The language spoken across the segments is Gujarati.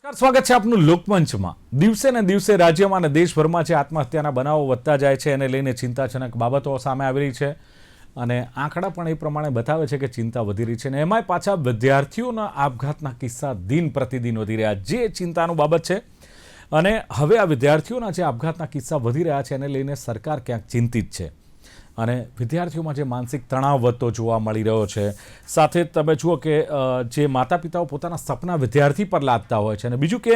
સ્વાગત છે આપનું લોકમંચમાં। દિવસે ને દિવસે રાજ્યમાં અને દેશભરમાં જે આત્મહત્યાના બનાવો વધતા જાય છે એને લઈને ચિંતાજનક બાબતો સામે આવી રહી છે અને આંકડા પણ એ પ્રમાણે બતાવે છે કે ચિંતા વધી રહી છે અને એમાંય પાછા વિદ્યાર્થીઓના આપઘાતના કિસ્સા દિન પ્રતિદિન વધી રહ્યા, જે ચિંતાનું બાબત છે। અને હવે આ વિદ્યાર્થીઓના જે આપઘાતના કિસ્સા વધી રહ્યા છે એને લઈને સરકાર ક્યાંક ચિંતિત છે અને વિદ્યાર્થીઓમાં જે માનસિક તણાવ વધતો જોવા મળી રહ્યો છે। સાથે તમે જુઓ કે જે માતા પિતાઓ પોતાના સપના વિદ્યાર્થી પર લાદતા હોય છે અને બીજું કે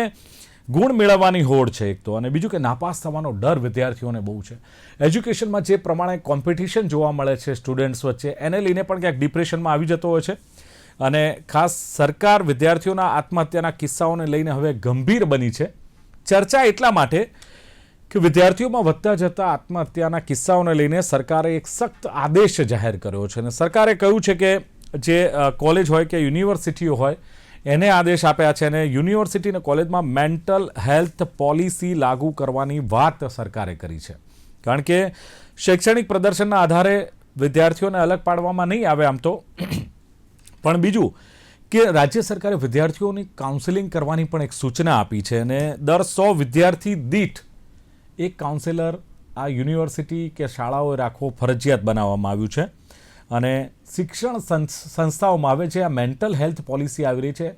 ગુણ મેળવવાની હોડ છે એક તો, અને બીજું કે નાપાસ થવાનો ડર વિદ્યાર્થીઓને બહુ છે। એજ્યુકેશનમાં જે પ્રમાણે કોમ્પિટિશન જોવા મળે છે સ્ટુડન્ટ્સ વચ્ચે, એને લઈને પણ ક્યાંક ડિપ્રેશનમાં આવી જતો હોય છે અને ખાસ સરકાર વિદ્યાર્થીઓના આત્મહત્યાના કિસ્સાઓને લઈને હવે ગંભીર બની છે। ચર્ચા એટલા માટે કે વિદ્યાર્થીઓમાં વધતા જતા આત્મહત્યાના કિસ્સાઓને લઈને સરકારે એક સખ્ત આદેશ જાહેર કર્યો છે અને સરકારે કહ્યું છે કે જે કોલેજ હોય કે યુનિવર્સિટીઓ હોય એને આદેશ આપ્યા છે અને યુનિવર્સિટી અને કોલેજમાં મેન્ટલ હેલ્થ પોલિસી લાગુ કરવાની વાત સરકારે કરી છે, કારણ કે શૈક્ષણિક પ્રદર્શનના આધારે વિદ્યાર્થીઓને અલગ પાડવામાં નહીં આવે આમ તો, પણ બીજું કે રાજ્ય સરકારે વિદ્યાર્થીઓની કાઉન્સેલિંગ કરવાની પણ એક સૂચના આપી છે અને દર 100 વિદ્યાર્થી દીઠ એક કાઉન્સેલર આ યુનિવર્સિટી કે શાળાઓએ રાખવો ફરજિયાત બનાવવામાં આવ્યું છે અને શિક્ષણ સંસ્થાઓમાં હવે જે આ મેન્ટલ હેલ્થ પોલિસી આવી રહી છે,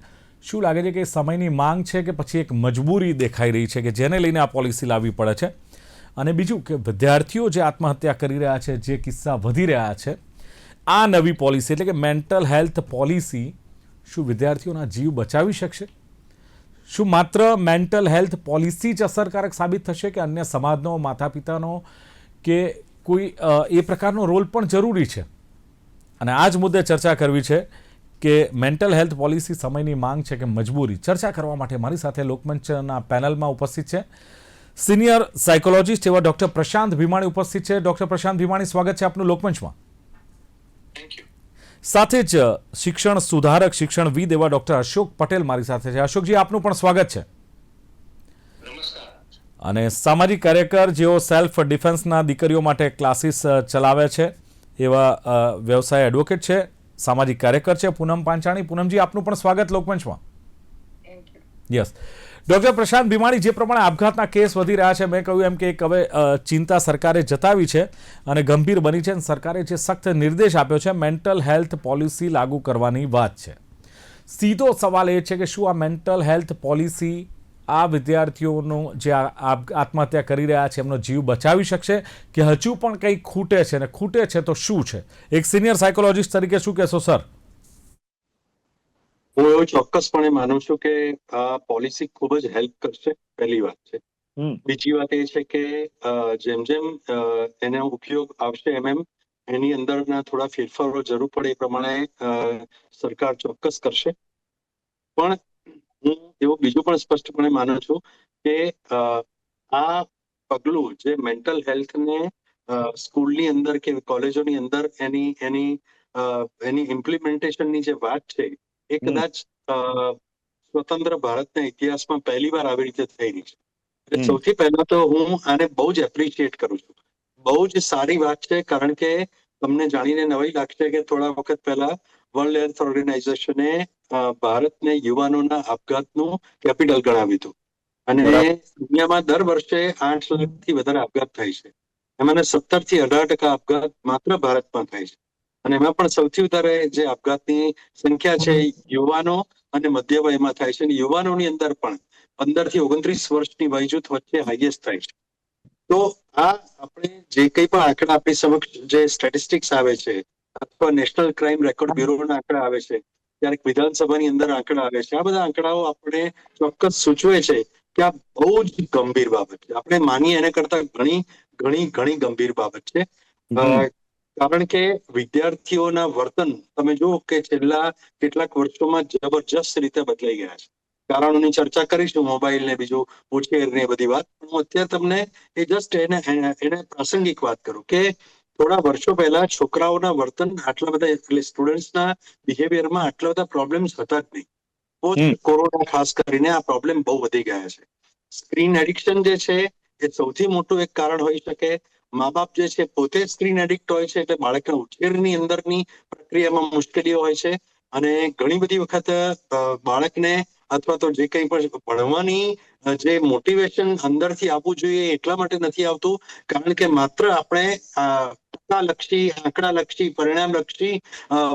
શું લાગે છે કે સમયની માંગ છે કે પછી એક મજબૂરી દેખાઈ રહી છે કે જેને લઈને આ પોલિસી લાવવી પડે છે? અને બીજું કે વિદ્યાર્થીઓ જે આત્મહત્યા કરી રહ્યા છે, જે કિસ્સા વધી રહ્યા છે, આ નવી પોલિસી એટલે કે મેન્ટલ હેલ્થ પોલિસી શું વિદ્યાર્થીઓના જીવ બચાવી શકશે? શું માત્ર મેન્ટલ હેલ્થ પોલિસી જ અસરકારક સાબિત થશે કે અન્ય સમાજનો, માતા પિતાનો કે કોઈ એ પ્રકારનો રોલ પણ જરૂરી છે? અને આ જ મુદ્દે ચર્ચા કરવી છે કે મેન્ટલ હેલ્થ પોલિસી સમયની માંગ છે કે મજબૂરી। ચર્ચા કરવા માટે મારી સાથે લોકમંચના પેનલમાં ઉપસ્થિત છે સિનિયર સાયકોલોજીસ્ટ એવા ડૉક્ટર પ્રશાંત ભીમાણી ઉપસ્થિત છે। ડૉક્ટર પ્રશાંત ભીમાણી, સ્વાગત છે આપનું લોકમંચમાં। Thank you. સાથે જ શિક્ષણ સુધારક, શિક્ષણવિદ એવા ડૉક્ટર અશોક પટેલ મારી સાથે છે। અશોકજી, આપનું પણ સ્વાગત છે। નમસ્કાર। અને સામાજિક કાર્યકર જેઓ સેલ્ફ ડિફેન્સના દીકરીઓ માટે ક્લાસીસ ચલાવે છે એવા વ્યવસાય એડવોકેટ છે, સામાજિક કાર્યકર છે પૂનમ પાંચાણી। પૂનમજી, આપનું પણ સ્વાગત લોકમંચમાં। યસ ડૉક્ટર પ્રશાંત ભીમાણી, જે પ્રમાણે આપઘાતના કેસ વધી રહ્યા છે, મેં કહ્યું એમ કે એક હવે ચિંતા સરકારે જતાવી છે અને ગંભીર બની છે અને સરકારે જે સખ્ત નિર્દેશ આપ્યો છે મેન્ટલ હેલ્થ પોલિસી લાગુ કરવાની વાત છે। સીધો સવાલ એ છે કે શું આ મેન્ટલ હેલ્થ પોલિસી આ વિદ્યાર્થીઓનું જે આત્મહત્યા કરી રહ્યા છે એમનો જીવ બચાવી શકશે કે હજુ પણ કંઈ ખૂટે છે, અને ખૂટે છે તો શું છે? એક સિનિયર સાયકોલોજીસ્ટ તરીકે શું કહેશો સર? હું એવું ચોક્કસપણે માનું છું કે આ પોલિસી ખૂબ જ હેલ્પ કરશે, પહેલી વાત છે। બીજી વાત એ છે કે જેમ જેમ એનો ઉપયોગ આવશે એમ એની અંદરના થોડા ફેરફારો જરૂર પડે એ પ્રમાણે સરકાર ચોક્કસ કરશે। પણ હું એવું બીજું પણ સ્પષ્ટપણે માનું છું કે આ પગલું જે મેન્ટલ હેલ્થને સ્કૂલની અંદર કે કોલેજોની અંદર એની ઇમ્પ્લિમેન્ટેશનની જે વાત છે એ કદાચ સ્વતંત્ર ભારતના ઇતિહાસમાં પહેલી વાર આવી રીતે થઈ રહી છે। સૌથી પહેલા તો હું આને બહુ જ એપ્રિશિએટ કરું છું। બહુ જ સારી વાત છે, કારણ કે તમને જાણીને નવાઈ લાગશે કે થોડા વખત પહેલા વર્લ્ડ હેલ્થ ઓર્ગેનાઇઝેશને ભારતને યુવાનોના આપઘાતનું કેપિટલ ગણાવ્યું હતું અને દુનિયામાં દર વર્ષે 8 લાખથી વધારે આપઘાત થાય છે। એમાંના 17 થી 18% આપઘાત માત્ર ભારતમાં થાય છે અને એમાં પણ સૌથી વધારે જે આપઘાતની સંખ્યા છે યુવાનો અને મધ્ય વયમાં થાય છે અને યુવાનોની અંદર પણ 15 થી 29 વર્ષની વયજૂથ વચ્ચે હાઈએસ્ટ થાય છે। તો આ આપણે જે કંઈ પણ આંકડા આપણી સમક્ષ જે સ્ટેટિસ્ટિક્સ આવે છે અથવા નેશનલ ક્રાઇમ રેકોર્ડ બ્યુરોના આંકડા આવે છે, ક્યારેક વિધાનસભાની અંદર આંકડા આવે છે, આ બધા આંકડાઓ આપણે ચોક્કસ સૂચવે છે કે આ બહુ જ ગંભીર બાબત છે। આપણે માનીએ એને કરતા ઘણી ઘણી ઘણી ગંભીર બાબત છે, કારણ કે વિદ્યાર્થીઓના વર્તન તમે જુઓ કે છેલ્લા કેટલાક વર્ષોમાં જબરજસ્ત રીતે બદલાઈ ગયા છે। કારણોની ચર્ચા કરીશું, મોબાઈલ ને બીજું ઉછેર ને બધી વાત। હું અત્યારે તમને એ જસ્ટ એને પ્રાસંગિક વાત કરું કે થોડા વર્ષો પહેલા છોકરાઓના વર્તન આટલા બધા, એટલે સ્ટુડન્ટ્સના બિહેવિયરમાં આટલા બધા પ્રોબ્લેમ્સ હતા જ નહીં। પોસ્ટ કોરોના ખાસ કરીને આ પ્રોબ્લેમ બહુ વધી ગયા છે। સ્ક્રીન એડિક્શન જે છે એ સૌથી મોટું એક કારણ હોઈ શકે, મા બાપ જે છે પોતે સ્ક્રીન એડિક્ટ હોય છે, એટલે બાળકના ઉછેરની અંદરની પ્રક્રિયામાં મુશ્કેલીઓ હોય છે. અને ઘણી બધી વખત બાળકને અથવા તો જે કંઈ પણ ભણવાની જે મોટિવેશન અંદરથી આવવું જોઈએ એટલા માટે નથી આવતું, કારણ કે માત્ર આપણે ટકાલક્ષી, આંકડાલક્ષી, પરિણામલક્ષી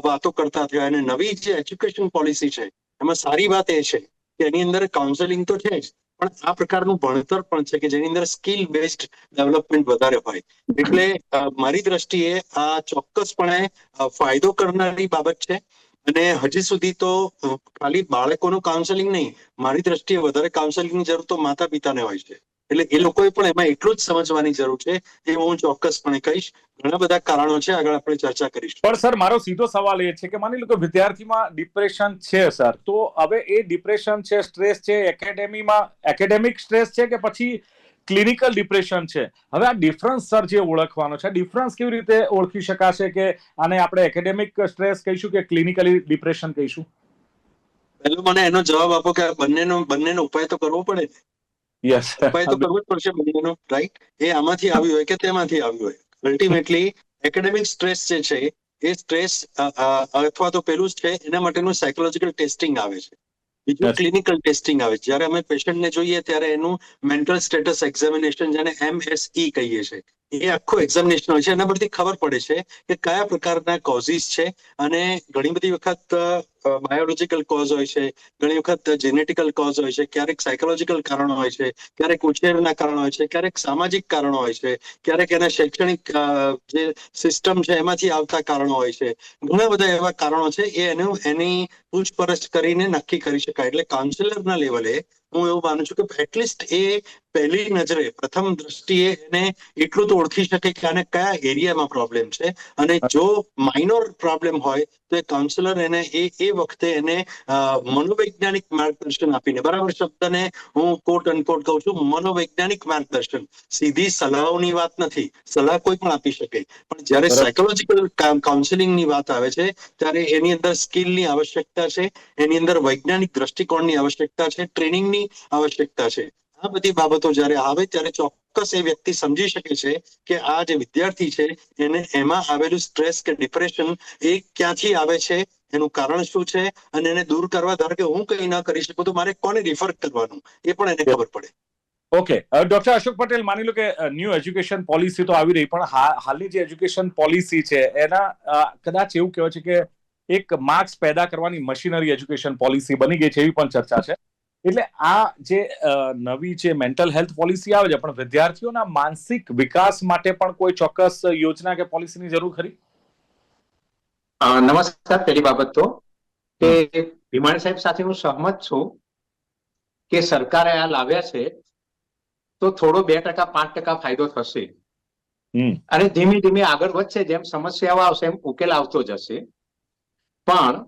વાતો કરતા થયા. અને નવી જે એજ્યુકેશન પોલિસી છે એમાં સારી વાત એ છે કે એની અંદર કાઉન્સેલિંગ તો છે જ, પણ આ પ્રકારનું ભણતર પણ છે કે જેની અંદર સ્કિલ બેઝડ ડેવલપમેન્ટ વધારે હોય. એટલે મારી દ્રષ્ટિએ આ ચોક્કસપણે ફાયદો કરનારી બાબત છે. અને હજી સુધી તો ખાલી બાળકોનું કાઉન્સેલિંગ નહીં, મારી દ્રષ્ટિએ વધારે કાઉન્સેલિંગની જરૂર તો માતા પિતાને હોય છે. એટલે એ લોકોએ પણ એમાં એટલું જ સમજવાની જરૂર છે, એ હું ચોક્કસપણે કહીશ. ઘણા બધા કારણો છે, આગળ આપણે ચર્ચા કરીશું. પણ સર, મારો સીધો સવાલ એ છે કે માની લો કે વિદ્યાર્થીમાં ડિપ્રેશન છે સર, તો હવે એ ડિપ્રેશન છે, સ્ટ્રેસ છે, એકેડેમિક સ્ટ્રેસ છે કે પછી ક્લિનિકલ ડિપ્રેશન છે? હવે આ ડિફરન્સ સર જે ઓળખવાનો છે, ડિફરન્સ કેવી રીતે ઓળખી શકાશે કે આને આપણે એકેડેમિક સ્ટ્રેસ કહીશું કે ક્લિનિકલી ડિપ્રેશન કહીશું? પહેલો મને એનો જવાબ આપો કે બંનેનો ઉપાય તો કરવો પડે. યસ, ઉપાય તો કરવો જ પડશે બંનેનો, રાઈટ? એ આમાંથી આવ્યું હોય કે તેમાંથી આવ્યું હોય. અલ્ટિમેટલી એકેડેમિક સ્ટ્રેસ જે છે એ સ્ટ્રેસ અથવા તો પેલું છે એના માટેનું સાયકોલોજીકલ ટેસ્ટિંગ આવે છે. બીજું ક્લિનિકલ ટેસ્ટિંગ આવે છે. જ્યારે અમે પેશન્ટને જોઈએ ત્યારે એનું મેન્ટલ સ્ટેટસ એક્ઝામિનેશન, જેને MSE કહીએ છીએ, એ આખું એક્ઝામિનેશન હોય છે. એના પરથી ખબર પડે છે કે કયા પ્રકારના કોઝિસ છે. અને ઘણી બધી વખત બાયોલોજીકલ કોઝ હોય છે, ઘણી વખત જેનેટિકલ કોઝ હોય છે, ક્યારેક સાયકોલોજીકલ કારણો હોય છે, ક્યારેક ઉછેરના કારણો હોય છે, ક્યારેક સામાજિક કારણો હોય છે, ક્યારેક એના શૈક્ષણિક જે સિસ્ટમ છે એમાંથી આવતા કારણો હોય છે. ઘણા બધા એવા કારણો છે, એની પૂછપરછ કરીને નક્કી કરી શકાય. એટલે કાઉન્સિલરના લેવલે હું એવું માનું છું કે એટલીસ્ટ એ પહેલી નજરે, પ્રથમ દ્રષ્ટિએ એને એટલું તો ઓળખી શકે કે આને કયા એરિયામાં પ્રોબ્લેમ છે. અને જો માઇનોર પ્રોબ્લેમ હોય તો એ કાઉન્સિલર એને એ વખતે એને મનોવૈજ્ઞાનિક માર્ગદર્શન આપીને, બરાબર શબ્દને હું કોટ અનકોટ કહું છું, મનોવૈજ્ઞાનિક માર્ગદર્શન, સીધી સલાહોની વાત નથી. સલાહ કોઈ પણ આપી શકે, પણ જ્યારે સાયકોલોજીકલ કાઉન્સિલિંગની વાત આવે છે ત્યારે એની અંદર સ્કિલની આવશ્યકતા છે, એની અંદર વૈજ્ઞાનિક દ્રષ્ટિકોણની આવશ્યકતા છે, ટ્રેનિંગની આવશ્યકતા છે. આ બધી બાબતો જ્યારે આવે ત્યારે ચોક્કસ એ વ્યક્તિ સમજી શકે છે કે આ જે વિદ્યાર્થી છે એને એમાં આવેલું સ્ટ્રેસ કે ડિપ્રેશન એ ક્યાંથી આવે છે, એનું કારણ શું છે, અને એને દૂર કરવા, ધારો કે હું કંઈ ના કરી શકું તો મારે કોને રિફર કરવાનું એ પણ એને ખબર પડે. ઓકે, ડોક્ટર અશોક પટેલ, માની લો કે ન્યૂ એજ્યુકેશન પોલિસી તો આવી રહી, પણ હાલની જે એજ્યુકેશન પોલિસી છે એના કદાચ એવું કહેવાય છે કે એક માર્ક્સ પેદા કરવાની મશીનરી એજ્યુકેશન પોલિસી બની ગઈ છે, એવી પણ ચર્ચા છે. એટલે આ જે નવી જે મેન્ટલ હેલ્થ પોલિસી આવે છે, પણ વિદ્યાર્થીઓના માનસિક વિકાસ માટે પણ કોઈ ચોક્કસ યોજના કે પોલિસીની જરૂર ખરી? નમસ્કાર. પહેલી બાબત તો કે ભીમાણી સાહેબ સાથે હું સહમત છું કે સરકારે આ લાવ્યા છે તો થોડો 2% 5% ફાયદો થશે. અને ધીમે ધીમે આગળ વધશે, જેમ સમસ્યાઓ આવશે એમ ઉકેલ આવતો જશે. પણ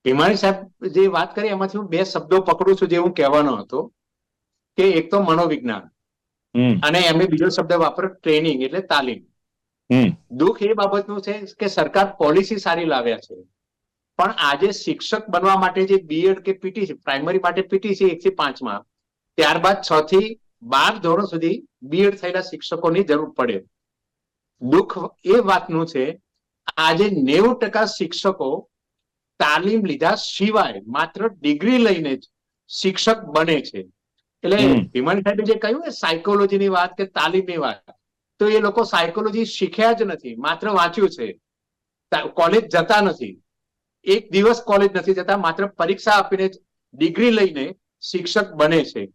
ભીમાણી સાહેબ જે વાત કરી એમાંથી હું 2 શબ્દો પકડું છું જે હું કહેવાનો હતો, કે એક તો મનોવિજ્ઞાન અને એમને બીજો શબ્દ વાપરો ટ્રેનિંગ, એટલે તાલીમ. દુઃખ એ બાબતનું છે કે સરકાર પોલિસી સારી લાવ્યા છે, પણ આજે શિક્ષક બનવા માટે જે બીએડ કે પીટી, પ્રાઇમરી માટે પીટી છે 1 થી 5માં, ત્યારબાદ 6 થી 12 ધોરણ સુધી બીએડ થયેલા શિક્ષકોની જરૂર પડે. દુઃખ એ વાતનું છે આજે 90% શિક્ષકો તાલીમ લીધા સિવાય માત્ર ડિગ્રી લઈને જ શિક્ષક બને છે. એટલે ભીમાણી સાહેબે જે કહ્યું ને સાયકોલોજીની વાત કે તાલીમની વાત, તો એ લોકો સાયકોલોજી શીખ્યા જ નથી, માત્ર વાંચ્યું છે. કોલેજ જતા નથી, એક દિવસ કોલેજ નથી જતા, માત્ર પરીક્ષા આપીને જ ડિગ્રી લઈને શિક્ષક બને છે.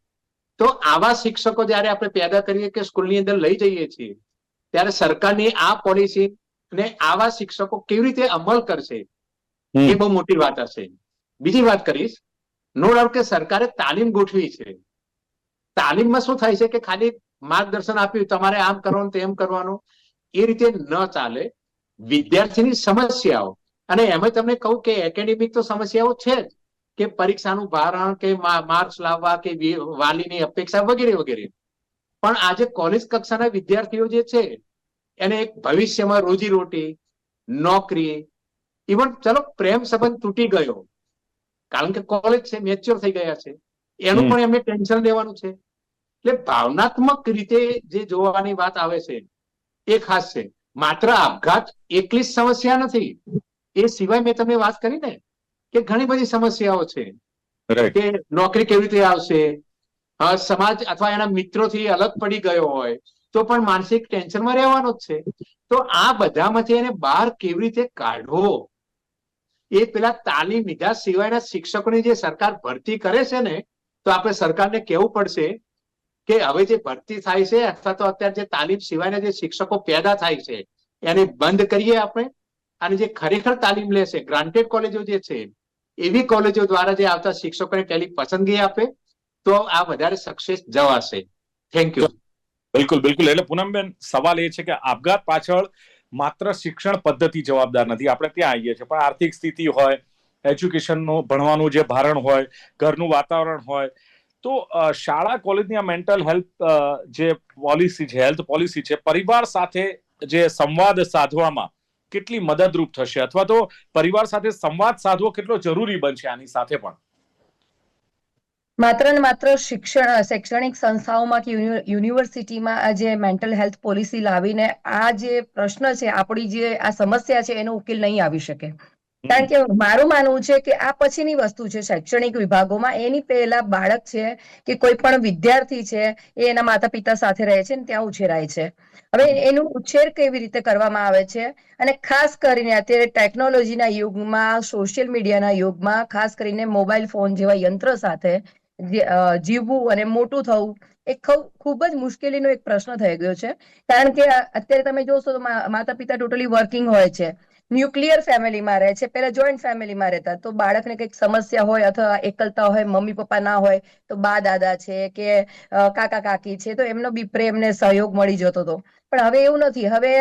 તો આવા શિક્ષકો જ્યારે આપણે પેદા કરીએ કે સ્કૂલની અંદર લઈ જઈએ છીએ, ત્યારે સરકારની આ પોલિસી ને આવા શિક્ષકો કેવી રીતે અમલ કરશે એ બહુ મોટી વાત હશે. બીજી વાત કરીશ, નો ડાઉટ કે સરકારે તાલીમ ગોઠવી છે. તાલીમમાં શું થાય છે કે ખાલી માર્ગદર્શન આપ્યું, તમારે આમ કરવાનું તેમ કરવાનું, એ રીતે ન ચાલે. વિદ્યાર્થીની સમસ્યાઓ, અને એમાં તમને કહું કે એકેડેમિક તો સમસ્યાઓ છે જ, કે પરીક્ષાનું ભારણ, કે માર્ક્સ લાવવા, કે વાલીની અપેક્ષા વગેરે વગેરે. પણ આજે કોલેજ કક્ષાના વિદ્યાર્થીઓ જે છે એને એક ભવિષ્યમાં રોજીરોટી, નોકરી, ઇવન ચલો પ્રેમ સંબંધ તૂટી ગયો કારણ કે કોલેજ છે, મેચ્યોર થઈ ગયા છે, એનું પણ એમને ટેન્શન લેવાનું છે. એટલે ભાવનાત્મક રીતે જે જોવાની વાત આવે છે એ ખાસ છે. માત્ર આપઘાત એકલી જ સમસ્યા નથી, એ સિવાય મેં તમને વાત કરી ને કે ઘણી બધી સમસ્યાઓ છે રાઈટ. કે નોકરી કેવી રીતે આવશે, સમાજ અથવા એના મિત્રોથી અલગ પડી ગયો હોય તો પણ માનસિક ટેન્શનમાં રહેવાનો જ છે. તો આ બધામાંથી એને બહાર કેવી રીતે કાઢવો, એ પેલા તાલીમ લીધા સિવાયના શિક્ષકોની જે સરકાર ભરતી કરે છે ને, તો આપણે સરકારને કહેવું પડશે કે હવે જે ભરતી થાય છે અથવા તો અત્યારે જે તાલીમ સિવાયના જે શિક્ષકો પેદા થાય છે એને બંધ કરીએ આપણે, અને જે ખરેખર તાલીમ લેશે ગ્રાન્ટેડ કોલેજો જે છે એવી કોલેજો દ્વારા જે આવતા શિક્ષકોને પહેલી પસંદગી આપે તો આ વધારે સક્સેસ જવાશે. Thank you. બિલકુલ બિલકુલ. એટલે પૂનમબેન, સવાલ એ છે કે આપઘાત પાછળ માત્ર શિક્ષણ પદ્ધતિ જવાબદાર નથી, આપણે ત્યાં આવીએ છીએ, પણ આર્થિક સ્થિતિ હોય, એજ્યુકેશનનું ભણવાનું જે ભારણ હોય, ઘરનું વાતાવરણ હોય, તો શાળા કોલેજની આ મેન્ટલ હેલ્થ જે પોલિસી છે, હેલ્થ પોલિસી છે, પરિવાર સાથે જે સંવાદ સાધવામાં કેટલી મદદરૂપ થશે, અથવા તો પરિવાર સાથે સંવાદ સાધવો કેટલો જરૂરી બનશે આની સાથે પણ? માત્ર ને માત્ર શૈક્ષણિક સંસ્થાઓમાં કે યુનિવર્સિટીમાં આ જે મેન્ટલ હેલ્થ પોલિસી લાવીને આ જે પ્રશ્ન છે, આપણી જે આ સમસ્યા છે, એનો ઉકેલ નહીં આવી શકે. કારણ કે મારું માનવું છે કે આ પછીની વસ્તુ છે શૈક્ષણિક વિભાગોમાં. એની પહેલા બાળક છે કે કોઈ પણ વિદ્યાર્થી છે એ એના માતા પિતા સાથે રહે છે ને ત્યાં ઉછેરાય છે. હવે એનું ઉછેર કેવી રીતે કરવામાં આવે છે, અને ખાસ કરીને અત્યારે ટેકનોલોજીના યુગમાં, સોશિયલ મીડિયાના યુગમાં, ખાસ કરીને મોબાઈલ ફોન જેવા યંત્ર સાથે જીવવું અને મોટું થવું એ ખૂબ જ મુશ્કેલીનો એક પ્રશ્ન થઈ ગયો છે. કારણ કે અત્યારે તમે જોશો તો માતા પિતા ટોટલી વર્કિંગ હોય છે, ન્યુક્લિયર ફેમિલીમાં રહે છે. પહેલા જોઈન્ટ ફેમિલીમાં રહેતા, તો બાળકને કંઈક સમસ્યા હોય અથવા એકલતા હોય, મમ્મી પપ્પા ના હોય તો બા દાદા છે કે કાકા કાકી છે, તો એમનો બી પ્રેમને સહયોગ મળી જતો હતો. પણ હવે એવું નથી. હવે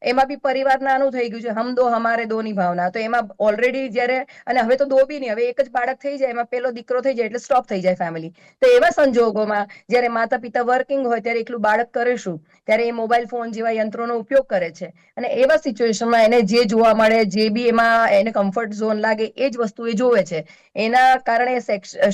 એમાં બી પરિવાર નાનું થઈ ગયું છે, હમ દો હમારે દો ની ભાવના. તો એમાં ઓલરેડી જયારે, અને હવે તો દો બી નહીં, હવે એક જ બાળક થઈ જાય, એમાં પેલો દીકરો થઈ જાય એટલે સ્ટોપ થઈ જાય ફેમિલી. તો એવા સંજોગોમાં જયારે માતા પિતા વર્કિંગ હોય ત્યારે એકલું બાળક કરે શું? ત્યારે એ મોબાઈલ ફોન જેવા યંત્રોનો ઉપયોગ કરે છે. અને એવા સિચ્યુએશનમાં એને જે જોવા મળે, જે બી એમાં એને કમ્ફર્ટ ઝોન લાગે, એ જ વસ્તુ એ જોવે છે. એના કારણે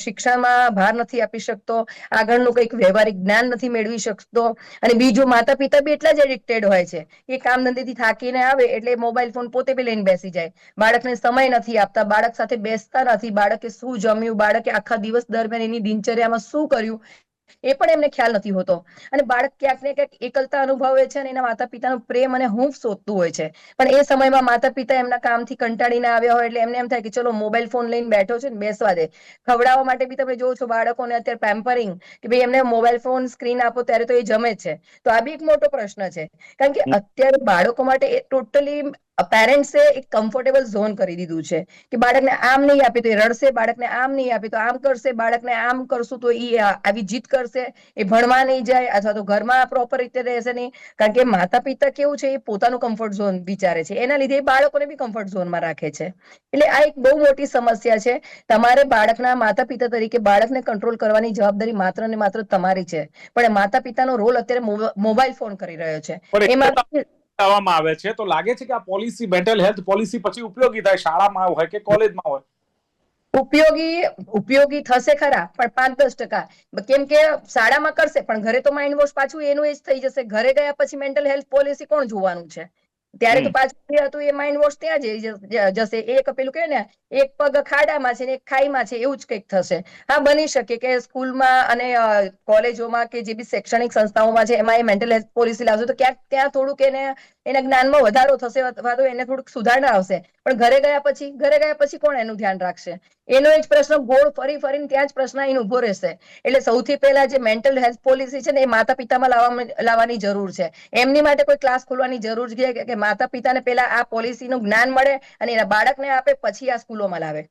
શિક્ષણમાં ભાર નથી આપી શકતો, આગળનું કંઈક વ્યવહારિક જ્ઞાન નથી મેળવી શકતો. અને બીજું, માતા પિતા બી એટલા જ એડિક્ટેડ હોય છે કે કામ ધંધેથી થાકીને આવે એટલે મોબાઈલ ફોન પોતે બી લઈને બેસી જાય. બાળકને સમય નથી આપતા, બાળક સાથે બેસતા નથી, બાળકે શું જમ્યું, બાળકે આખા દિવસ દરમિયાન એની દિનચર્યામાં શું કર્યું એ પણ એમને ખ્યાલ નથી હોતો. અને બાળક ક્યાંક ને ક્યાંક એકલતા અનુભવે છે અને એના માતા પિતાનો પ્રેમ અને હૂંફ શોધતું હોય છે. પણ એ સમયમાં માતા પિતા એમના કામથી કંટાળીને આવ્યા હોય એટલે એમને એમ થાય કે ચલો મોબાઈલ ફોન લઈને બેઠો છે ને બેસવા દે. ખવડાવવા માટે બી તમે જોવો છો બાળકોને અત્યારે પેમ્પરિંગ, કે ભાઈ એમને મોબાઈલ ફોન સ્ક્રીન આપો ત્યારે તો એ જમે છે. તો આ બી એક મોટો પ્રશ્ન છે. કારણ કે અત્યારે બાળકો માટે એ ટોટલી પેરેન્ટ્સે એક કમ્ફર્ટેબલ ઝોન કરી દીધું છે કે બાળકને આમ નહીં આપે તો એ રડશે, બાળકને આમ નહીં આપે તો આમ કરશે, બાળકને આમ કરશું તો એ આવી જીદ કરશે, એ ભણવા નહીં જાય અથવા તો ઘરમાં પ્રોપર રીતે રહેશે નહીં. કારણ કે માતા પિતા કેવું છે, એ પોતાનું કમ્ફર્ટ ઝોન વિચારે છે, એના લીધે એ બાળકોને બી કમ્ફર્ટ ઝોનમાં રાખે છે. એટલે આ એક બહુ મોટી સમસ્યા છે. તમારે બાળકના માતા પિતા તરીકે બાળકને કંટ્રોલ કરવાની જવાબદારી માત્ર ને માત્ર તમારી છે. પણ માતા પિતાનો રોલ અત્યારે મોબાઈલ ફોન કરી રહ્યો છે. એમાં કરવામાં આવે છે તો લાગે છે કે આ પોલિસી, મેન્ટલ હેલ્થ પોલિસી પછી ઉપયોગી થાય, શાળામાં હોય કે કોલેજમાં હોય? ઉપયોગી થશે ખરા, પણ 5-10%. કેમ કે શાળામાં કરશે પણ ઘરે તો માઇન્ડ વોશ પાછું એનું એ જ થઈ જશે. ઘરે ગયા પછી મેન્ટલ હેલ્થ પોલિસી કોણ જોવાનું છે? ત્યારે તો પાછું હતું એ માઇન્ડ વોશ ત્યાં જશે. એક પેલું કે ને, એક પગ ખાડામાં છે ને એક ખાઈમાં છે, એવું જ કંઈક થશે. હા, બની શકે કે સ્કૂલમાં અને કોલેજોમાં કે જે બી શૈક્ષણિક સંસ્થાઓમાં છે એમાં એ મેન્ટલ હેલ્થ પોલિસી લાવશે તો ક્યાંક ત્યાં થોડુંક એના જ્ઞાનમાં વધારો થશે અથવા તો એને થોડુંક સુધારણા આવશે. પણ ઘરે ગયા પછી કોણ એનું ધ્યાન રાખશે? એનો એક પ્રશ્ન ગોળ ફરીને ત્યાં જ પ્રશ્ન અહીં ઉભો રહેશે. એટલે સૌથી પહેલા જે મેન્ટલ હેલ્થ પોલિસી છે ને, એ માતા પિતામાં લાવવાની જરૂર છે. એમની માટે કોઈ ક્લાસ ખોલવાની જરૂર છે કે માતા પિતાને પહેલા આ પોલિસીનું જ્ઞાન મળે અને એના બાળકને આપે, પછી આ સ્કૂલોમાં લાવે.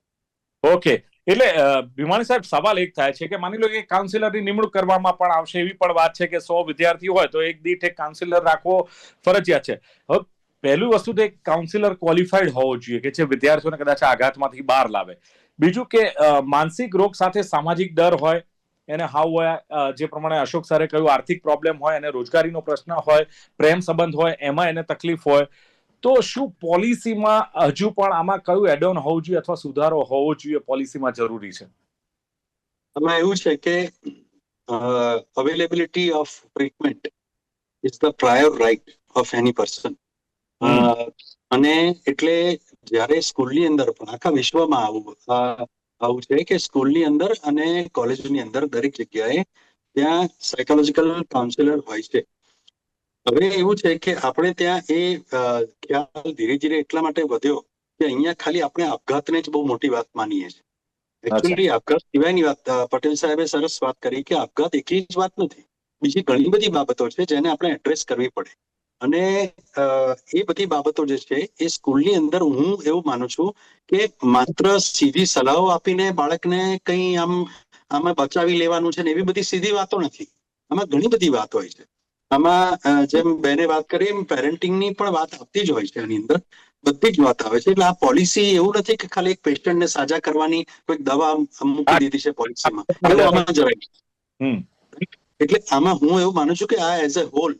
ઓકે. એટલે ભીમાણી સાહેબ, સવાલ એક થાય છે કે માની લો કે કાઉન્સિલરની નિમણૂક કરવામાં પણ આવશે, એવી પણ વાત છે કે 100 વિદ્યાર્થી હોય તો એક દીઠ એક કાઉન્સિલર રાખવો ફરજિયાત છે. હવે પહેલું વસ્તુ તો એક કાઉન્સિલર ક્વોલિફાઈડ હોવો જોઈએ કે જે વિદ્યાર્થીઓને કદાચ આઘાતમાંથી બહાર લાવે. બીજું કે માનસિક રોગ સાથે સામાજિક ડર હોય, એને હાવ હોય, જે પ્રમાણે અશોક સરે કહ્યું, આર્થિક પ્રોબ્લેમ હોય, એને રોજગારીનો પ્રશ્ન હોય, પ્રેમ સંબંધ હોય, એમાં એને તકલીફ હોય, તો શું પોલિસીમાં હજુ પણ આમાં કયું એડ ઓન હોવું જોઈએ અથવા સુધારો હોવો જોઈએ પોલિસીમાં જરૂરી છે? આમાં એવું છે કે availability of treatment is the prior right of any person. અને એટલે જ્યારે સ્કૂલની અંદર પણ આખા વિશ્વમાં આવું છે કે સ્કૂલની અંદર અને કોલેજની અંદર દરેક જગ્યાએ ત્યાં સાયકોલોજીકલ કાઉન્સિલર હોય છે. હવે એવું છે કે આપણે ત્યાં એ ખ્યાલ ધીરે ધીરે એટલા માટે વધ્યો કે અહીંયા ખાલી આપણે આપઘાતને જ બહુ મોટી વાત માનીએ છીએ. એકચ્યુઅલી આપઘાત સિવાયની વાત પટેલ સાહેબે સરસ વાત કરી કે આપઘાત એકલી જ વાત નથી, બીજી ઘણી બધી બાબતો છે જેને આપણે એડ્રેસ કરવી પડે. અને એ બધી બાબતો જે છે એ સ્કૂલની અંદર હું એવું માનું છું કે માત્ર સીધી સલાહો આપીને બાળકને કંઈ આમાં બચાવી લેવાનું છે ને એવી બધી સીધી વાતો નથી. આમાં ઘણી બધી વાત હોય છે. આમાં જેમ બેને વાત કરી એમ પેરેન્ટિંગની પણ વાત આવતી જ હોય છે. આની અંદર બધી જ વાત આવે છે. એટલે આ પોલિસી એવું નથી કે ખાલી એક પેશન્ટને સાજા કરવાની કોઈ દવા મૂકી દીધી છે પોલિસીમાં, એવું આમાં જરાય. એટલે આમાં હું એવું માનું છું કે આ એઝ અ હોલ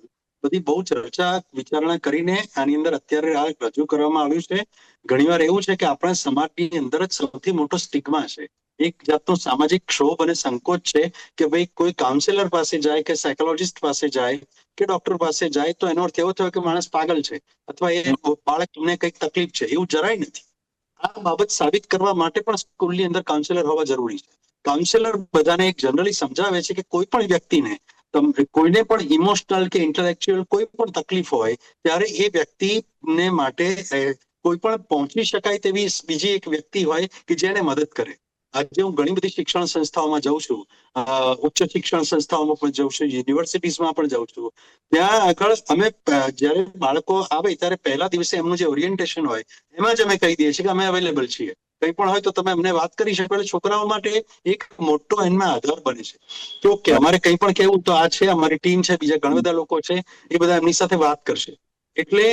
બધી બહુ ચર્ચા વિચારણા કરીને આની અંદર અત્યારે આ રજૂ કરવામાં આવ્યું છે. ઘણીવાર એવું છે કે આપણા સમાજની અંદર જ સૌથી મોટો સ્ટિગ્મા છે, એક જાતનો સામાજિક ક્ષોભ અને સંકોચ છે કે ભાઈ કોઈ કાઉન્સિલર પાસે જાય કે સાયકોલોજીસ્ટ પાસે જાય કે ડોક્ટર પાસે જાય તો એનો અર્થ એવો થયો કે માણસ પાગલ છે અથવા એ બાળકને કંઈક તકલીફ છે. એવું જરાય નથી. આ બાબત સાબિત કરવા માટે પણ સ્કૂલની અંદર કાઉન્સિલર હોવા જરૂરી છે. કાઉન્સિલર બધાને એક જનરલી સમજાવે છે કે કોઈ પણ વ્યક્તિને કોઈને પણ ઇમોશનલ કે ઇન્ટેલેક્ચ્યુઅલ કોઈ પણ તકલીફ હોય ત્યારે એ વ્યક્તિને માટે કોઈ પણ પહોંચી શકાય તેવી બીજી એક વ્યક્તિ હોય કે જેને મદદ કરે. આજે હું ઘણી બધી શિક્ષણ સંસ્થાઓમાં જાઉં છું, ઉચ્ચ શિક્ષણ સંસ્થાઓમાં પણ જાઉં છું, યુનિવર્સિટીઝમાં પણ જાઉં છું. ત્યાં આગળ અમે જ્યારે બાળકો આવે ત્યારે પહેલા દિવસે એમનું જે ઓરિએન્ટેશન હોય એમાં જ અમે કહી દઈએ છીએ કે અમે અવેલેબલ છીએ, કંઈ પણ હોય તો તમે અમને વાત કરી શકો. એટલે છોકરાઓ માટે એક મોટો એમાં આધાર બને છે કે ઓકે અમારે કંઈ પણ કહેવું તો આ છે, અમારી ટીમ છે, બીજા ઘણા બધા લોકો છે, એ બધા એમની સાથે વાત કરશે. એટલે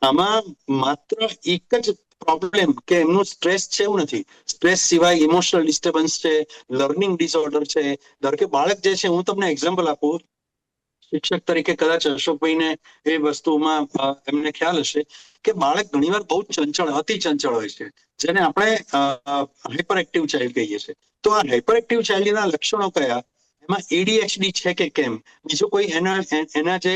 આમાં માત્ર એક જ પ્રોબ્લેમ કે એમનું સ્ટ્રેસ છે એવું નથી. સ્ટ્રેસ સિવાય ઇમોશનલ ડિસ્ટર્બન્સ છે, લર્નિંગ ડિસઓર્ડર છે. ધારો કે બાળક જે છે, હું તમને એક્ઝામ્પલ આપું, શિક્ષક તરીકે કદાચ અશોકભાઈને એ વસ્તુમાં એમને ખ્યાલ હશે કે બાળક ઘણીવાર બહુ ચંચળ, અતિ ચંચળ હોય છે, જેને આપણે હાઇપર એક્ટિવ ચાઇલ્ડ કહીએ છીએ. તો આ હાઇપર એક્ટિવ ચાઇલ્ડના લક્ષણો કયા, એમાં એડીએચડી છે કે કેમ, બીજું કોઈ એના જે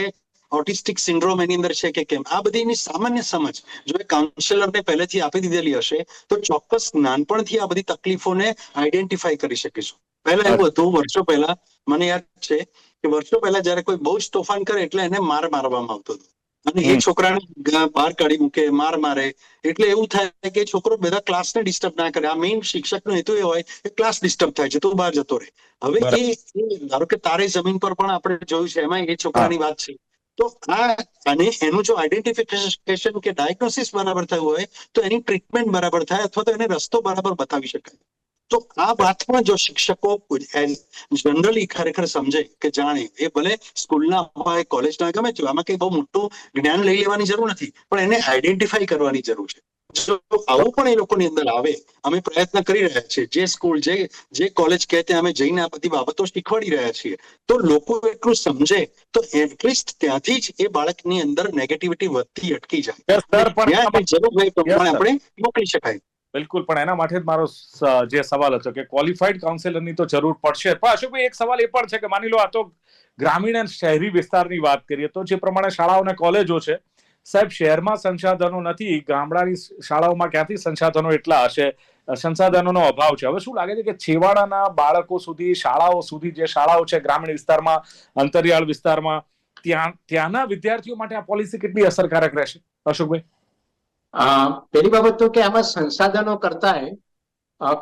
ઓટિસ્ટિક સિન્ડ્રોમ એની અંદર છે કે કેમ, આ બધીની સામાન્ય સમજ જો એ કાઉન્સિલરને પહેલેથી આપી દીધેલી હશે તો ચોક્કસ નાનપણથી આ બધી તકલીફોને આઈડેન્ટિફાઈ કરી શકીશું. પહેલા એવું હતું, વર્ષો પહેલા મને યાદ છે કે વર્ષો પહેલા જયારે કોઈ બહુ જ તોફાન કરે એટલે એને મારવામાં આવતો હતો અને એ છોકરાને બહાર કાઢી મૂકે, મારે એટલે એવું થાય કે છોકરો બધા ક્લાસને ડિસ્ટર્બ ના કરે. આ મેઇન શિક્ષકનો હેતુ એ હોય કે ક્લાસ ડિસ્ટર્બ થાય છે, તું બહાર જતો રહે. હવે એ ધારો કે તારે જમીન પર પણ આપણે જોયું છે, એમાં એ છોકરાની વાત છે. તો અને એનું જો આઈડેન્ટિફિકેશન કે ડાયગ્નોસિસ બરાબર થયું હોય તો એની ટ્રીટમેન્ટ બરાબર થાય અથવા તો એને રસ્તો બરાબર બતાવી શકાય. તો આ વાતમાં જો શિક્ષકો જનરલી ખરેખર સમજે કે જાણે, એ ભલે સ્કૂલના હોય, કોલેજના, ગમે તે, આમાં કઈ બહુ મોટું જ્ઞાન લઈ લેવાની જરૂર નથી, પણ એને આઈડેન્ટિફાઈ કરવાની જરૂર છે. જો આવું પણ એ લોકોની અંદર આવે, અમે પ્રયત્ન કરી રહ્યા છીએ, જે સ્કૂલ જે કોલેજ કહે ત્યાં અમે જઈને આ બધી બાબતો શીખવાડી રહ્યા છીએ, તો લોકો એટલું સમજે તો એટલીસ્ટ ત્યાંથી જ એ બાળકની અંદર નેગેટિવિટી વધતી અટકી જાય. જરૂર હોય પ્રમાણે આપણે મોકલી શકાય. બિલકુલ, પણ એના માટે જ મારો જે સવાલ હતો કે ક્વોલિફાઈડ કાઉન્સિલરની તો જરૂર પડશે. પણ અશોકભાઈ, એક સવાલ એ પણ છે કે માની લો આ તો ગ્રામીણ અને શહેરી વિસ્તારની વાત કરીએ તો જે પ્રમાણે શાળાઓ અને કોલેજો છે, સાહેબ, શહેરમાં સંસાધનો નથી, ગામડાની શાળાઓમાં ક્યાંથી સંસાધનો એટલા હશે, સંસાધનોનો અભાવ છે. હવે શું લાગે છે કે છેવાડાના બાળકો સુધી, શાળાઓ સુધી, જે શાળાઓ છે ગ્રામીણ વિસ્તારમાં, અંતરિયાળ વિસ્તારમાં, ત્યાંના વિદ્યાર્થીઓ માટે આ પોલિસી કેટલી અસરકારક રહેશે, અશોકભાઈ? પેલી બાબત તો કે આમાં સંસાધનો કરતા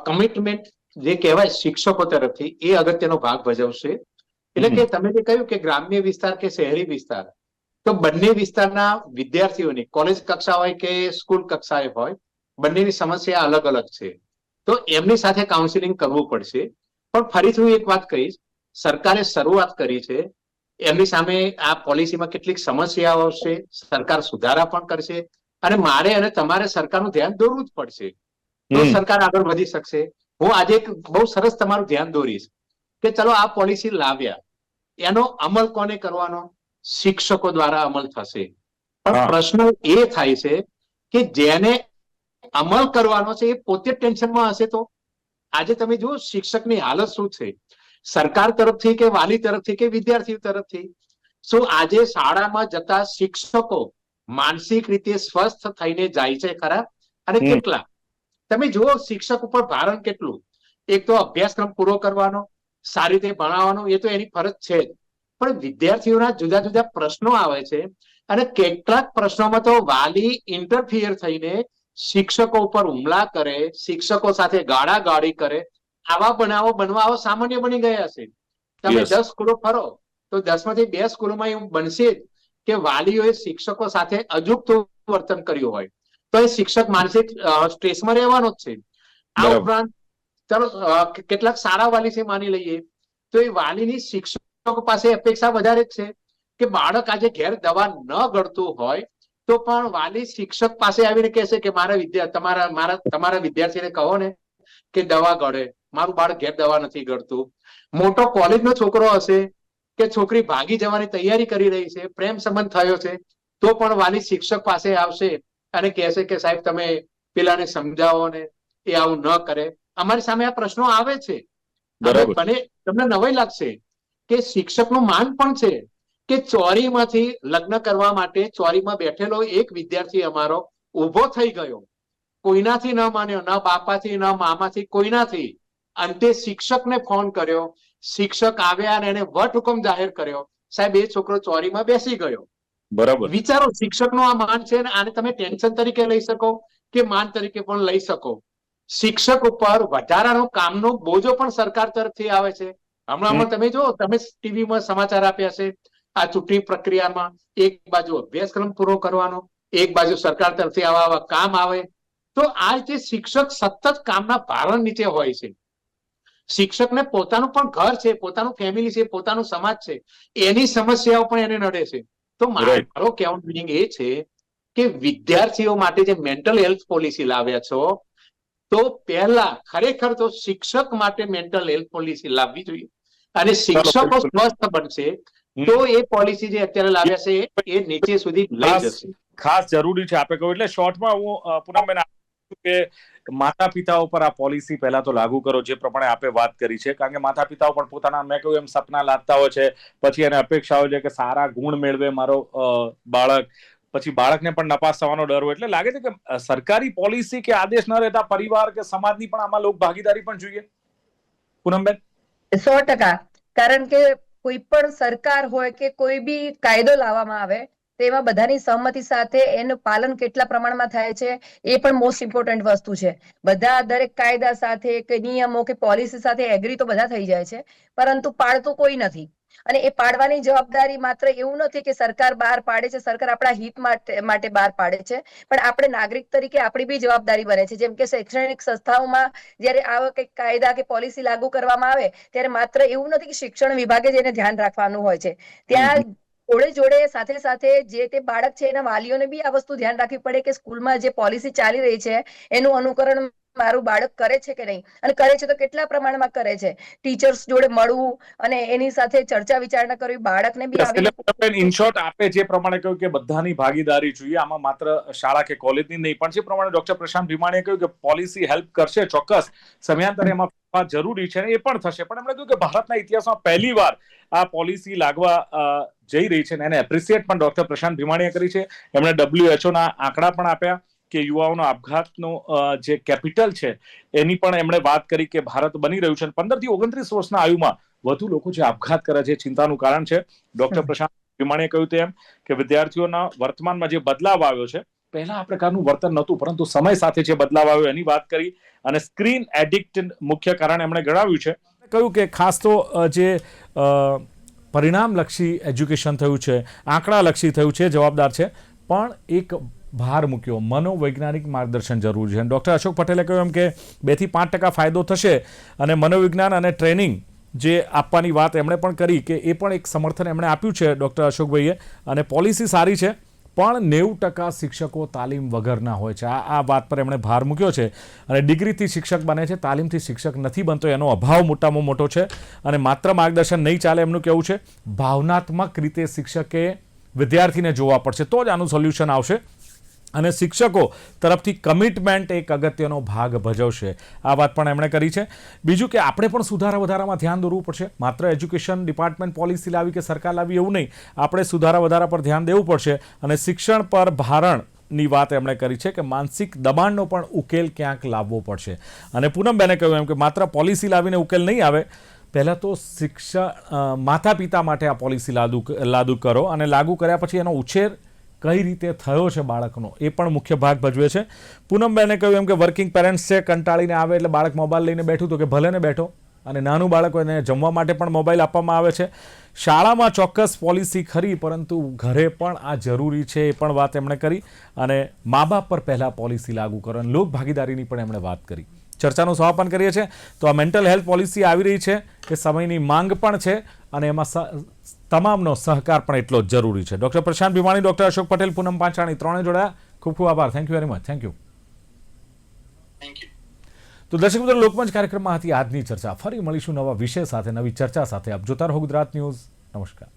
કમિટમેન્ટ જે કહેવાય શિક્ષકો તરફથી એ અગત્યનો ભાગ ભજવશે. એટલે કે તમે જે કહ્યું કે ગ્રામ્ય વિસ્તાર કે શહેરી વિસ્તાર, તો બંને વિસ્તારના વિદ્યાર્થીઓની કોલેજ કક્ષા હોય કે સ્કૂલ કક્ષાએ હોય, બંનેની સમસ્યા અલગ અલગ છે. તો એમની સાથે કાઉન્સિલિંગ કરવું પડશે. પણ ફરીથી હું એક વાત કહીશ, સરકારે શરૂઆત કરી છે, એમની સામે આ પોલિસીમાં કેટલીક સમસ્યાઓ છે, સરકાર સુધારા પણ કરશે અને મારે અને તમારે સરકારનું ધ્યાન દોરવું જ પડશે, તો સરકાર આગળ વધી શકશે. હું આજે એક બહુ સરસ તમારું ધ્યાન દોરીશ કે ચલો આ પોલિસી લાવ્યા, એનો અમલ કોને કરવાનો? શિક્ષકો દ્વારા અમલ થશે. પણ પ્રશ્ન એ થાય છે કે જેને અમલ કરવાનો છે એ પોતે ટેન્શનમાં હશે તો? આજે તમે જુઓ શિક્ષકની હાલત શું છે, સરકાર તરફથી કે વાલી તરફથી કે વિદ્યાર્થીઓ તરફથી શું આજે શાળામાં જતા શિક્ષકો માનસિક રીતે સ્વસ્થ થઈને જાય છે ખરા? અને કેટલા? તમે જુઓ શિક્ષક ઉપર ભારણ કેટલું. એક તો અભ્યાસક્રમ પૂરો કરવાનો, સારી રીતે ભણાવવાનો, એ તો એની ફરજ છે જ, પણ વિદ્યાર્થીઓના જુદા જુદા પ્રશ્નો આવે છે અને કેટલાક પ્રશ્નોમાં તો વાલી ઇન્ટરફિયર થઈને શિક્ષકો ઉપર હુમલા કરે, શિક્ષકો સાથે ગાળાગાળી કરે. આવા બનાવો બનવા સામાન્ય બની ગયા છે. તમે 10 સ્કૂલો ફરો તો 10 માંથી 2 સ્કૂલોમાં એવું બનશે જ કે વાલીઓએ શિક્ષકો સાથે અજુગતું વર્તન કર્યું હોય, તો એ શિક્ષક માનસિક સ્ટ્રેસમાં રહેવાનો જ છે. આ ઉપરાંત ચાલો કેટલાક સારા વાલી છે માની લઈએ, તો એ વાલીની શિક્ષકો પાસે અપેક્ષા વધારે જ છે કે બાળક આજે ઘેર દવા ન ગળતું હોય તો પણ વાલી શિક્ષક પાસે આવીને કહેશે કે તમારા વિદ્યાર્થીને કહો ને કે દવા ગળે, મારું બાળક ઘેર દવા નથી ગળતું. મોટો કોલેજનો છોકરો હશે કે છોકરી ભાગી જવાની તૈયારી કરી રહી છે, પ્રેમ સંબંધ થયો છે, તો પણ વાલી શિક્ષક પાસે આવશે અને કહેશે કે સાહેબ તમે પેલાને સમજાવો ને એ આવું ન કરે. અમારી સામે આ પ્રશ્નો આવે છે. અને તમને નવાઈ લાગશે કે શિક્ષકનું માન પણ છે કે ચોરીમાંથી લગ્ન કરવા માટે ચોરીમાં બેઠેલો એક વિદ્યાર્થી અમારો ઉભો થઈ ગયો, કોઈનાથી ન માન્યો, ન બાપાથી ન મામાથી, કોઈનાથી. અંતે શિક્ષકને ફોન કર્યો, શિક્ષક આવ્યા અને એને વટહુકમ જાહેર કર્યો, સાહેબ એ છોકરો ચોરીમાં બેસી ગયો. બરાબર. વિચારો, શિક્ષકનું આ માન છે ને આને તમે ટેન્શન તરીકે લઈ શકો કે માન તરીકે પણ લઈ શકો. શિક્ષક ઉપર વધારાનો કામનો બોજો પણ સરકાર તરફથી આવે છે. હમણાં તમે જો, તમે ટીવીમાં સમાચાર આપ્યા છે, આ ચૂંટણી પ્રક્રિયામાં એક બાજુ અભ્યાસક્રમ પૂરો કરવાનો, એક બાજુ સરકાર તરફથી આવા કામ આવે, તો આ રીતે શિક્ષક સતત કામના ભારણ નીચે હોય છે. શિક્ષકને પોતાનું પણ ઘર છે, પોતાનું ફેમિલી છે, પોતાનું સમાજ છે, એની સમસ્યાઓ પણ એને નડે છે. તો મારો કહેવાનો મિનિંગ એ છે કે વિદ્યાર્થીઓ માટે જે મેન્ટલ હેલ્થ પોલિસી લાવ્યા છો, તો પહેલા ખરેખર તો શિક્ષક માટે મેન્ટલ હેલ્થ પોલિસી લાવવી જોઈએ અને શિક્ષકો સ્વસ્થ બનશે તો એ પોલિસી જે અત્યારે લાવ્યા છે એ નીચે સુધી લઈ જશે. ખાસ જરૂરી છે આપે કહ્યું. એટલે શોર્ટમાં હું પૂનમબેન કે માતા પિતાઓ પર આ પોલિસી પહેલા તો લાગુ કરો, જે પ્રમાણે આપે વાત કરી છે. કારણ કે માતા પિતાઓ પણ પોતાના, મેં કહ્યું એમ, સપના લાદતા હોય છે, પછી એને અપેક્ષા હોય છે કે સારા ગુણ મેળવે મારો બાળક, પછી બાળકને પણ નપાસ થવાનો ડર હોય. એટલે લાગે છે કે સરકારી પોલિસી કે આદેશ ન રહેતા પરિવાર કે સમાજની પણ આમાં લોક ભાગીદારી પણ જોઈએ. પૂનમબેન? 100%. કારણ કે કોઈ પણ સરકાર હોય કે કોઈ બી કાયદો લાવવામાં આવે તેમાં બધાની સહમતિ સાથે એનું પાલન કેટલા પ્રમાણમાં થાય છે એ પણ મોસ્ટ ઇમ્પોર્ટન્ટ વસ્તુ છે. બધા દરેક કાયદા સાથે કે નિયમો કે પોલિસી સાથે એગ્રી તો બધા થઈ જાય છે, પરંતુ પાળતું કોઈ નથી. અને એ પાડવાની જવાબદારી માત્ર એવું નથી કે સરકાર બહાર પાડે છે, સરકાર આપણા હિત માટે બહાર પાડે છે, પણ આપણે નાગરિક તરીકે આપણી બી જવાબદારી બને છે. જેમ કે શૈક્ષણિક સંસ્થાઓમાં જયારે આવા કંઈક કાયદા કે પોલિસી લાગુ કરવામાં આવે ત્યારે માત્ર એવું નથી કે શિક્ષણ વિભાગે જ એને ધ્યાન રાખવાનું હોય છે. ત્યાં જોડે જોડે સાથે સાથે જે તે બાળક છે એના વાલીઓને બી આ વસ્તુ ધ્યાન રાખવી પડે કે સ્કૂલમાં જે પોલિસી ચાલી રહી છે એનું અનુકરણ મારું બાળક કરે છે કે નહીં, અને કરે છે તો કેટલા પ્રમાણમાં કરે છે. ટીચર્સ જોડે મળવું અને એની સાથે ચર્ચા વિચારણા કરવી, બાળકને બી આવી. ઇન શોર્ટ આપે જે પ્રમાણે કહ્યું કે બધાની ભાગીદારી જોઈએ, આમાં માત્ર શાળા કે કોલેજની નહીં, પણ જે પ્રમાણે ડોક્ટર પ્રશાંત ભીમાણીએ કહ્યું કે પોલિસી હેલ્પ કરશે, ચોક્કસ સમયાંતરે એમાં જરૂરી છે એ પણ થશે. પણ એમણે કહ્યું કે ભારતના ઇતિહાસમાં પહેલી વાર આ પોલિસી લાગવા જઈ રહી છે, એને એપ્રિસિએટ પણ ડોક્ટર પ્રશાંત ભીમાણીએ કરી છે. એમણે WHO ના આંકડા પણ આપ્યા કે યુવાઓનો આપઘાતનો જે કેપિટલ છે એની પણ એમણે વાત કરી કે ભારત બની રહ્યું છે 15 થી 29 વર્ષના આયુમાં વધુ લોકો જે આપઘાત કરે છે, ચિંતાનું કારણ છે. ડોક્ટર પ્રશાંત ભીમાણીએ કહ્યું તેમ કે વિદ્યાર્થીઓના વર્તમાનમાં જે બદલાવ આવ્યો છે, પહેલા આ પ્રકારનું વર્તન નહોતું, પરંતુ સમય સાથે જે બદલાવ આવ્યો એની વાત કરી. અને સ્ક્રીન એડિક્ટ મુખ્ય કારણ એમણે ગણાવ્યું છે. કહ્યું કે ખાસ તો જે પરિણામલક્ષી એજ્યુકેશન થયું છે, આંકડાલક્ષી થયું છે, જવાબદાર છે, પણ એક ભાર મૂક્યો, મનોવૈજ્ઞાનિક માર્ગદર્શન જરૂરી છે. ડૉક્ટર અશોક પટેલે કહ્યું એમ કે 2 થી 5% ફાયદો થશે, અને મનોવિજ્ઞાન અને ટ્રેનિંગ જે આપવાની વાત એમણે પણ કરી કે એ પણ એક સમર્થન એમણે આપ્યું છે ડૉક્ટર અશોકભાઈએ. અને પોલિસી સારી છે, પણ 90% શિક્ષકો તાલીમ વગરના હોય છે. આ વાત પર એમણે ભાર મૂક્યો છે. અને ડિગ્રીથી શિક્ષક બને છે, તાલીમથી શિક્ષક નથી બનતો, એનો અભાવ મોટામાં મોટો છે. અને માત્ર માર્ગદર્શન નહીં ચાલે એમનું કહેવું છે, ભાવનાત્મક રીતે શિક્ષકે વિદ્યાર્થીને જોવા પડશે, તો જ આનું સોલ્યુશન આવશે. અને શિક્ષકો તરફથી કમિટમેન્ટ એક અગત્યનો ભાગ ભજવશે. આ વાત પણ એમણે કરી છે. બીજું કે આપણે પણ સુધારા વધારામાં ધ્યાન દોરવું પડશે. માત્ર એજ્યુકેશન ડિપાર્ટમેન્ટ પોલિસી લાવી કે સરકાર લાવી એવું નહીં, આપણે સુધારા વધારા પર ધ્યાન દેવું પડશે. અને શિક્ષણ પર ભારણની વાત એમણે કરી છે કે માનસિક દબાણનો પણ ઉકેલ ક્યાંક લાવવો પડશે. અને પૂનમબેને કહ્યું એમ કે માત્ર પોલિસી લાવીને ઉકેલ નહીં આવે, પહેલાં તો શિક્ષણ માતા પિતા માટે આ પોલિસી લાગુ કરો અને લાગુ કર્યા પછી એનો ઉછેર કઈ રીતે થયો છે બાળકનો એ પણ મુખ્ય ભાગ ભજવે છે. પૂનમબેને કહ્યું એમ કે વર્કિંગ પેરેન્ટ્સ છે, કંટાળીને આવે એટલે બાળક મોબાઈલ લઈને બેઠું તો કે ભલે ને બેઠો, અને નાનું બાળક હોય એને જમવા માટે પણ મોબાઈલ આપવામાં આવે છે. શાળામાં ચોક્કસ પોલિસી ખરી, પરંતુ ઘરે પણ આ જરૂરી છે એ પણ વાત એમણે કરી. અને મા બાપ પર પહેલાં પોલિસી લાગુ કરો અને લોક ભાગીદારીની પણ એમણે વાત કરી. ચર્ચાનું સમાપન કરીએ છીએ. તો આ મેન્ટલ હેલ્થ પોલિસી આવી રહી છે એ સમયની માંગ પણ છે અને એમાં તમામનો સહકાર પણ એટલો જ જરૂરી છે. ડૉક્ટર પ્રશાંત ભીમાણી, ડૉક્ટર અશોક પટેલ, પૂનમ પાંચાણી ત્રણે જોડાયા. ખૂબ ખૂબ આભાર. Thank you very much. Thank you. તો દર્શક મિત્રો, લોકમંચ કાર્યક્રમમાં હતી આજની ચર્ચા. ફરી મળીશું નવા વિષય સાથે, નવી ચર્ચા સાથે. આપ જોતા રહો ગુજરાત ન્યૂઝ. નમસ્કાર.